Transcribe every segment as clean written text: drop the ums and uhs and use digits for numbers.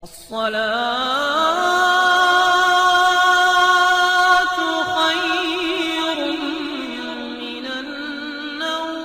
الصلاة خير من النوم۔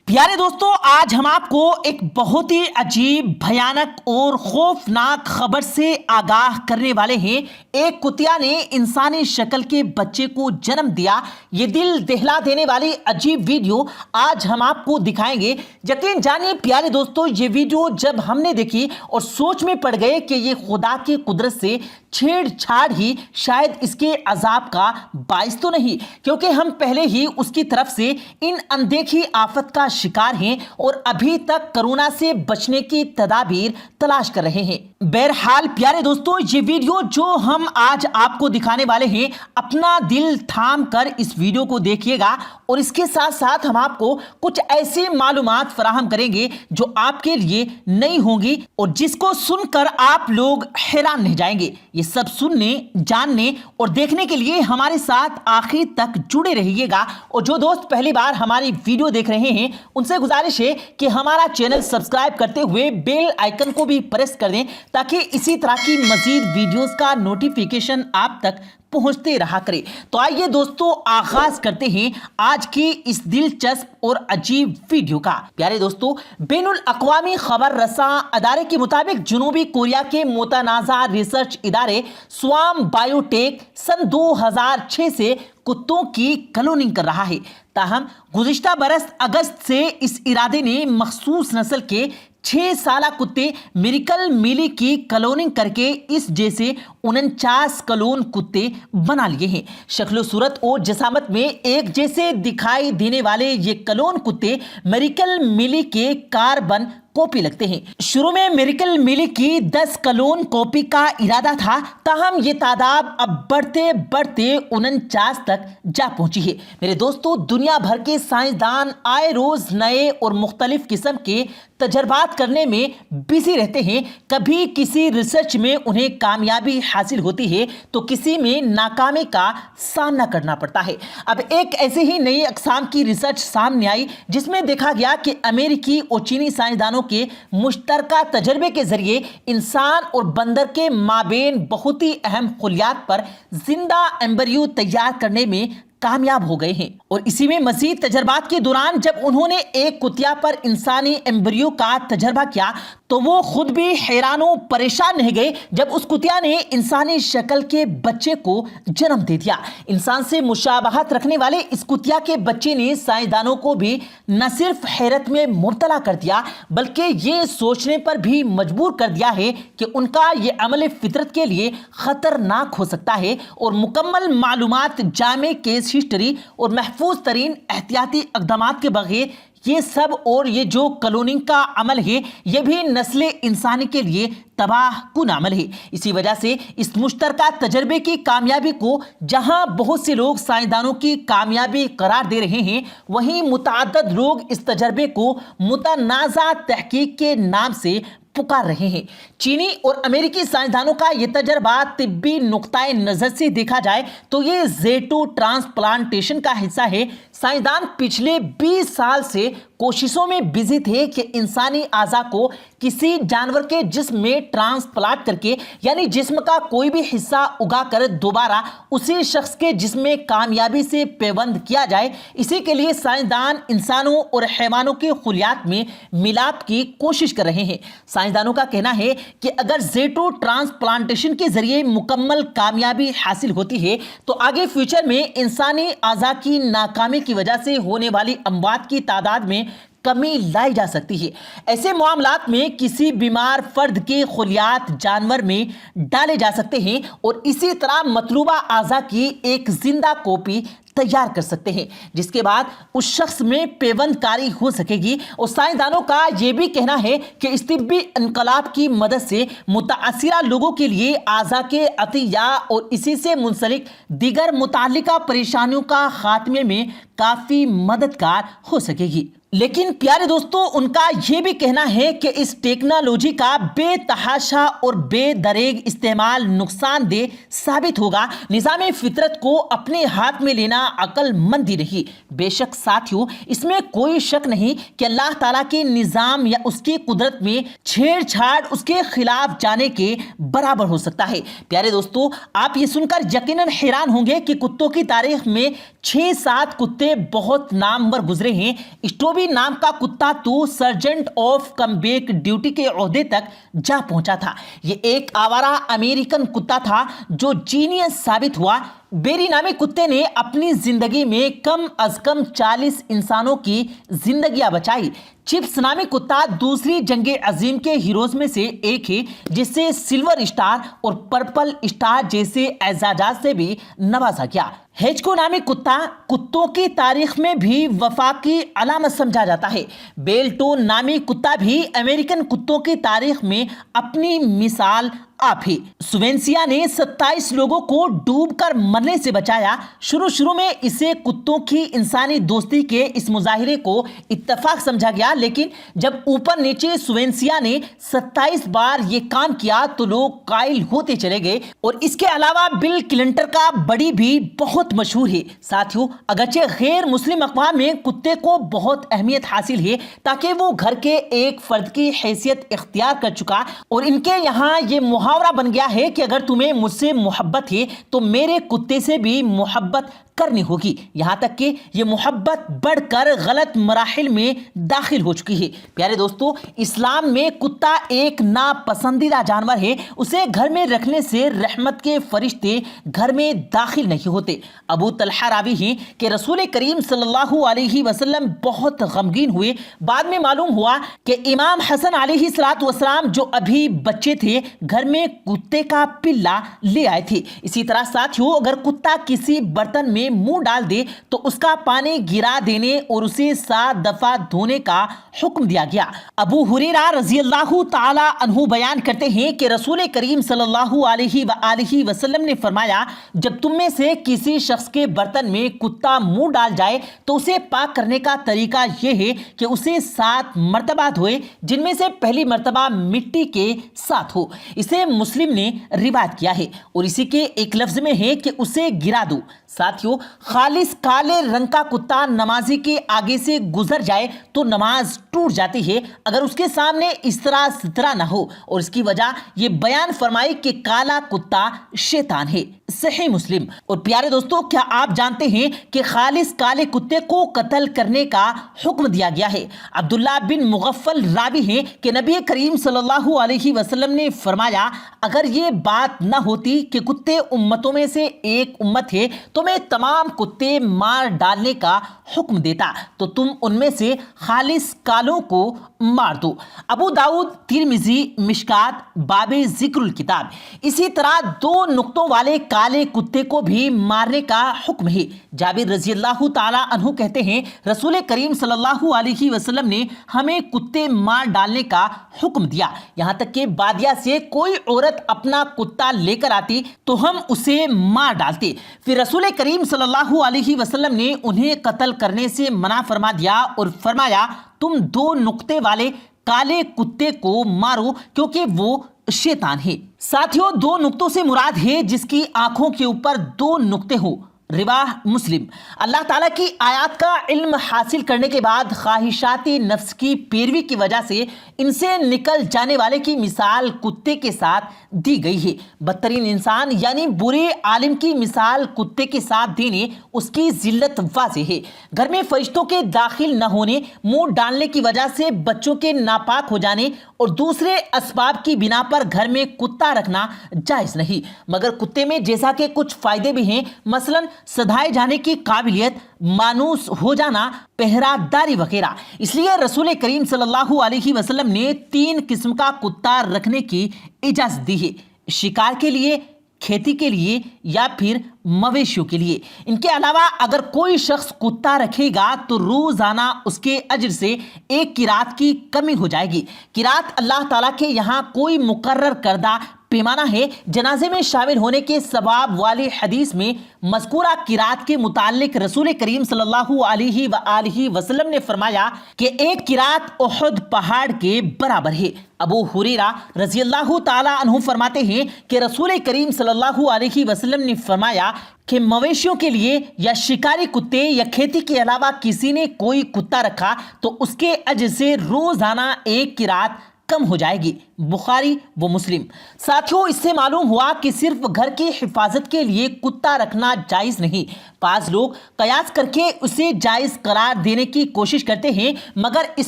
پیارے دوستو، آج ہم آپ کو ایک بہت ہی عجیب، بھیانک اور خوفناک خبر سے آگاہ کرنے والے ہیں۔ ایک کتیا نے انسانی شکل کے بچے کو جنم دیا۔ یہ دل دہلا دینے والی عجیب ویڈیو آج ہم آپ کو دکھائیں گے۔ یقین جانیے پیارے دوستو، یہ ویڈیو جب ہم نے دیکھی اور سوچ میں پڑ گئے کہ یہ خدا کی قدرت سے چھیڑ چھاڑ ہی شاید اس کے عذاب کا باعث تو نہیں، کیونکہ ہم پہلے ہی اس کی طرف سے ان اندیکھی آفت کا شکار ہیں اور ابھی تک کرونا سے بچنے کی تدابیر تلاش کر رہے ہیں۔ بہرحال پیارے دوستو، یہ ویڈیو جو ہم آج آپ کو دکھانے والے ہیں، اپنا دل تھام کر اس ویڈیو کو دیکھیے گا اور اس کے ساتھ ساتھ ہم آپ کو کچھ ایسی معلومات فراہم کریں گے جو آپ کے لیے نئی ہوں گی اور جس کو سن کر آپ لوگ حیران رہ جائیں گے۔ یہ سب سننے، جاننے اور دیکھنے کے لیے ہمارے ساتھ آخر تک جڑے رہیے گا۔ اور جو دوست پہلی بار ہماری ویڈیو دیکھ رہے ہیں، ان سے گزارش ہے کہ ہمارا چینل سبسکرائب کرتے ہوئے بیل آئیکن کو بھی پریس کر دیں تاکہ اسی طرح کی مزید ویڈیوز کا نوٹیفیکیشن آپ تک پہنچتے رہا کرے۔ تو آئیے دوستو، آغاز کرتے ہیں آج کی اس دلچسپ اور عجیب ویڈیو کا۔ پیارے دوستو، بین الاقوامی خبر رساں ادارے کے مطابق جنوبی کوریا کے متنازع ریسرچ ادارے سوام بائیو ٹیک سن 2006 سے کتوں کی کلوننگ کر رہا ہے۔ تاہم گزشتہ برس اگست سے اس ادارے نے مخصوص نسل کے 6 سالہ کتے میریکل میلی کی کلوننگ کر کے اس جیسے 49 کلون کتے بنا لیے ہیں۔ شکل و صورت اور جسامت میں ایک جیسے دکھائی دینے والے یہ کلون کتے میریکل میلی کے کاربن کاپی لگتے ہیں۔ شروع میں میریکل میلی کی 10 کلون کاپی کا ارادہ تھا، تاہم یہ تعداد اب بڑھتے بڑھتے 49 تک جا پہنچی ہے۔ میرے دوستو، دنیا بھر کے سائنسدان آئے روز نئے اور مختلف قسم کے تجربات کرنے میں بزی رہتے ہیں۔ کبھی کسی ریسرچ میں انہیں کامیابی حاصل ہوتی ہے تو کسی میں ناکامی کا سامنا کرنا پڑتا ہے۔ اب ایک ایسے ہی نئی اقسام کی ریسرچ سامنے آئی جس میں دیکھا گیا کہ امریکی اور چینی سائنسدانوں کے مشترکہ تجربے کے ذریعے انسان اور بندر کے مابین بہت ہی اہم خلیات پر زندہ ایمبریو تیار کرنے میں کامیاب ہو گئے ہیں۔ اور اسی میں مزید تجربات کے دوران جب انہوں نے ایک کتیا پر انسانی ایمبریو کا تجربہ کیا تو وہ خود بھی حیران و پریشان رہ گئے جب اس کتیا نے انسانی شکل کے بچے کو جنم دے دیا۔ انسان سے مشابہت رکھنے والے اس کتیا کے بچے نے سائنسدانوں کو بھی نہ صرف حیرت میں مبتلا کر دیا بلکہ یہ سوچنے پر بھی مجبور کر دیا ہے کہ ان کا یہ عمل فطرت کے لیے خطرناک ہو سکتا ہے اور مکمل معلومات، جامع کیس ہسٹری اور محفوظ ترین احتیاطی اقدامات کے بغیر یہ سب اور یہ جو کلوننگ کا عمل ہے یہ بھی نسل انسانی کے لیے تباہ کن عمل ہے۔ اسی وجہ سے اس مشترکہ تجربے کی کامیابی کو جہاں بہت سے لوگ سائنسدانوں کی کامیابی قرار دے رہے ہیں، وہیں متعدد لوگ اس تجربے کو متنازع تحقیق کے نام سے پکار رہے ہیں۔ چینی اور امریکی سائنسدانوں کا یہ تجربہ طبی نقطۂ نظر سے دیکھا جائے تو یہ زیٹو ٹرانسپلانٹیشن کا حصہ ہے۔ سائنسدان پچھلے 20 سال سے کوششوں میں بزی تھے کہ انسانی اعضاء کو کسی جانور کے جسم میں ٹرانسپلانٹ کر کے، یعنی جسم کا کوئی بھی حصہ اگا کر دوبارہ اسی شخص کے جسم میں کامیابی سے پیوند کیا جائے۔ اسی کے لیے سائنسدان انسانوں اور حیوانوں کے خلیات میں ملاپ کی کوشش کر رہے ہیں۔ سائنسدانوں کا کہنا ہے کہ اگر زیٹو ٹرانسپلانٹیشن کے ذریعے مکمل کامیابی حاصل ہوتی ہے تو آگے فیوچر میں انسانی اعضاء کی ناکامی کی وجہ سے ہونے والی اموات کی تعداد میں کمی لائی جا سکتی ہے۔ ایسے معاملات میں کسی بیمار فرد کے خلیات جانور میں ڈالے جا سکتے ہیں اور اسی طرح مطلوبہ اعضاء کی ایک زندہ کاپی تیار کر سکتے ہیں جس کے بعد اس شخص میں پیوند کاری ہو سکے گی۔ اور سائنسدانوں کا یہ بھی کہنا ہے کہ اس طبی انقلاب کی مدد سے متاثرہ لوگوں کے لیے اعضاء کے عطیہ اور اسی سے منسلک دیگر متعلقہ پریشانیوں کا خاتمے میں کافی مددگار ہو سکے گی۔ لیکن پیارے دوستو ان کا یہ بھی کہنا ہے کہ اس ٹیکنالوجی کا بے تحاشا اور بے دریغ استعمال نقصان دہ ثابت ہوگا۔ نظام فطرت کو اپنے ہاتھ میں لینا عقل مندی نہیں۔ بے شک ساتھیوں، اس میں کوئی شک نہیں کہ اللہ تعالیٰ کے نظام یا اس کی قدرت میں چھیڑ چھاڑ اس کے خلاف جانے کے برابر ہو سکتا ہے۔ پیارے دوستو، آپ یہ سن کر یقیناً حیران ہوں گے کہ کتوں کی تاریخ میں 6-7 کتے بہت نامور گزرے ہیں۔ اسٹوبی نام کا کتا تو sergeant of come back duty کے عہدے تک جا پہنچا تھا۔ یہ ایک آوارہ امریکن کتا تھا جو جینیس ثابت ہوا۔ بیری نامی کتے نے اپنی زندگی میں کم از کم 40 انسانوں کی زندگیاں بچائی۔ چپس نامی کتا دوسری جنگ عظیم کے ہیروز میں سے ایک ہے جس سے سلور اسٹار اور پرپل اسٹار جیسے اعزازات سے بھی نوازا گیا۔ ہیچکو نامی کتا کتوں کی تاریخ میں بھی وفا کی علامت سمجھا جاتا ہے۔ بیلٹو نامی کتا بھی امریکن کتوں کی تاریخ میں اپنی مثال آپ ہے۔ سوینسیا نے 27 لوگوں کو ڈوب کر مرنے سے بچایا۔ شروع میں اسے کتوں کی انسانی دوستی کے اس مظاہرے کو اتفاق سمجھا گیا، لیکن جب اوپر نیچے سوینسیا نے 27 بار یہ کام کیا تو لوگ قائل ہوتے چلے گئے۔ اور اس کے علاوہ بل کلنٹن کا بڑی بھی بہت مشہور ہے۔ ساتھیوں، اگرچہ غیر مسلم اقوام میں کتے کو بہت اہمیت حاصل ہے تاکہ وہ گھر کے ایک فرد کی حیثیت اختیار کر چکا، اور ان کے یہاں یہ محاورہ بن گیا ہے کہ اگر تمہیں مجھ سے محبت ہے تو میرے کتے سے بھی محبت کرنی ہوگی، یہاں تک کہ یہ محبت بڑھ کر غلط مراحل میں داخل ہو چکی ہے۔ پیارے دوستو، اسلام میں کتا ایک ناپسندیدہ جانور ہے۔ اسے گھر میں رکھنے سے رحمت کے فرشتے گھر میں داخل نہیں ہوتے۔ ابو طلحہ راوی ہیں کہ رسول کریم صلی اللہ علیہ وسلم بہت غمگین ہوئے۔ بعد میں معلوم ہوا کہ امام حسن علیہ السلام جو ابھی بچے تھے گھر میں کتے کا پلا لے آئے تھے۔ اسی طرح ساتھیوں، اگر کتا کسی برتن میں منہ ڈال دے تو اس کا پانی گرا دینے اور اسے 7 دفعہ دھونے کا حکم دیا گیا۔ ابو ہریرہ رضی اللہ تعالی عنہ بیان کرتے ہیں کہ رسول کریم صلی اللہ علیہ وآلہ وسلم نے فرمایا، جب تم میں سے کسی شخص کے برتن میں کتا منہ ڈال جائے تو اسے پاک کرنے کا طریقہ یہ ہے کہ اسے 7 مرتبہ دھوئے، جن میں سے پہلی مرتبہ مٹی کے ساتھ ہو۔ اسے مسلم نے روایت کیا ہے، اور اسی کے ایک لفظ میں ہے کہ اسے گرا دو۔ ساتھیوں، خالص کالے رنگ کا کتا نمازی کے آگے سے گزر جائے تو نماز ٹوٹ جاتی ہے اگر اس کے سامنے اس طرح سترا نہ ہو، اور اس کی وجہ یہ بیان فرمائی کہ کالا کتا شیطان ہے۔ صحیح مسلم۔ اور پیارے دوستو، کیا آپ جانتے ہیں کہ خالص کالے کتے کو قتل کرنے کا حکم دیا گیا ہے؟ عبداللہ بن مغفل راوی ہیں کہ نبی کریم صلی اللہ علیہ وسلم نے فرمایا، اگر یہ بات نہ ہوتی کہ کتے امتوں میں سے ایک امت ہے تو میں تمام کتے مار ڈالنے کا حکم دیتا، تو تم ان میں سے خالص کالوں کو مار دو۔ ابو داؤد، ترمذی، مشکات، باب ذکر الکتاب۔ اسی طرح 2 نقطوں والے کالے کتے کو بھی مارنے کا حکم ہے۔ جابر رضی اللہ تعالی عنہ کہتے ہیں، رسول کریم صلی اللہ علیہ وسلم نے ہمیں کتے مار ڈالنے کا حکم دیا، یہاں تک کہ بادیہ سے کوئی عورت اپنا کتا لے کر آتی تو ہم اسے مار ڈالتے۔ پھر رسول کریم صلی اللہ علیہ وسلم نے انہیں قتل کرنے سے منع فرما دیا اور فرمایا، تم 2 نقطے والے کالے کتے کو مارو کیونکہ وہ شیطان ہے۔ ساتھیوں، 2 نقطوں سے مراد ہے جس کی آنکھوں کے اوپر 2 نقطے ہو۔ رواہ مسلم۔ اللہ تعالیٰ کی آیات کا علم حاصل کرنے کے بعد خواہشات نفس کی پیروی کی وجہ سے ان سے نکل جانے والے کی مثال کتے کے ساتھ دی گئی ہے۔ بدترین انسان یعنی برے عالم کی مثال کتے کے ساتھ دینے اس کی ذلت واضح ہے۔ گھر میں فرشتوں کے داخل نہ ہونے، منہ ڈالنے کی وجہ سے بچوں کے ناپاک ہو جانے اور دوسرے اسباب کی بنا پر گھر میں کتا رکھنا جائز نہیں، مگر کتے میں جیسا کہ کچھ فائدے بھی ہیں، مثلاً سدھائے جانے کی قابلیت، مانوس ہو جانا، پہرہ داری وغیرہ۔ اس لیے رسول کریم صلی اللہ علیہ وسلم نے 3 قسم کا کتا رکھنے کی اجازت دی ہے: شکار کے لیے، کھیتی کے لیے یا پھر مویشیوں کے لیے۔ ان کے علاوہ اگر کوئی شخص کتا رکھے گا تو روزانہ اس کے اجر سے 1 قرات کی کمی ہو جائے گی۔ قرات اللہ تعالیٰ کے یہاں کوئی مقرر کردہ پیمانہ ہے۔ جنازے میں شامل ہونے کے ثواب والی حدیث میں مذکورہ قرات کے متعلق رسول کریم صلی اللہ علیہ وآلہ وسلم نے فرمایا کہ ایک قرات احد پہاڑ کے برابر ہے۔ ابو ہریرہ رضی اللہ تعالی عنہ فرماتے ہیں کہ رسول کریم صلی اللہ علیہ وسلم نے فرمایا کہ مویشیوں کے لیے یا شکاری کتے یا کھیتی کے علاوہ کسی نے کوئی کتا رکھا تو اس کے اجر سے روزانہ ایک قرات کم ہو جائے گی۔ بخاری و مسلم۔ ساتھیوں، اس سے معلوم ہوا کہ صرف گھر کی حفاظت کے لیے کتا رکھنا جائز نہیں۔ بعض لوگ قیاس کر کے اسے جائز قرار دینے کی کوشش کرتے ہیں، مگر اس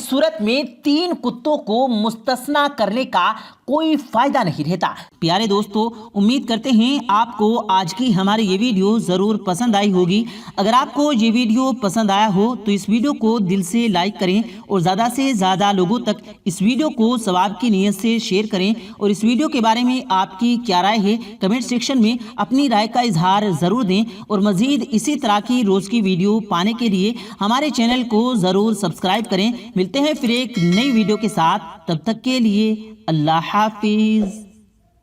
صورت میں 3 کتوں کو مستثنا کرنے کا کوئی فائدہ نہیں رہتا۔ پیارے دوستو، امید کرتے ہیں آپ کو آج کی ہماری یہ ویڈیو ضرور پسند آئی ہوگی۔ اگر آپ کو یہ ویڈیو پسند آیا ہو تو اس ویڈیو کو دل سے لائک کریں اور زیادہ سے زیادہ لوگوں تک اس ویڈیو کو ثواب کی نیت سے شیئر کریں، اور اس ویڈیو کے بارے میں آپ کی کیا رائے ہے کمنٹ سیکشن میں اپنی رائے کا اظہار ضرور دیں، اور مزید اسی طرح کی روز کی ویڈیو پانے کے لیے ہمارے چینل کو ضرور سبسکرائب کریں۔ ملتے ہیں پھر ایک نئی ویڈیو کے ساتھ، تب تک کے لیے اللہ حافظ۔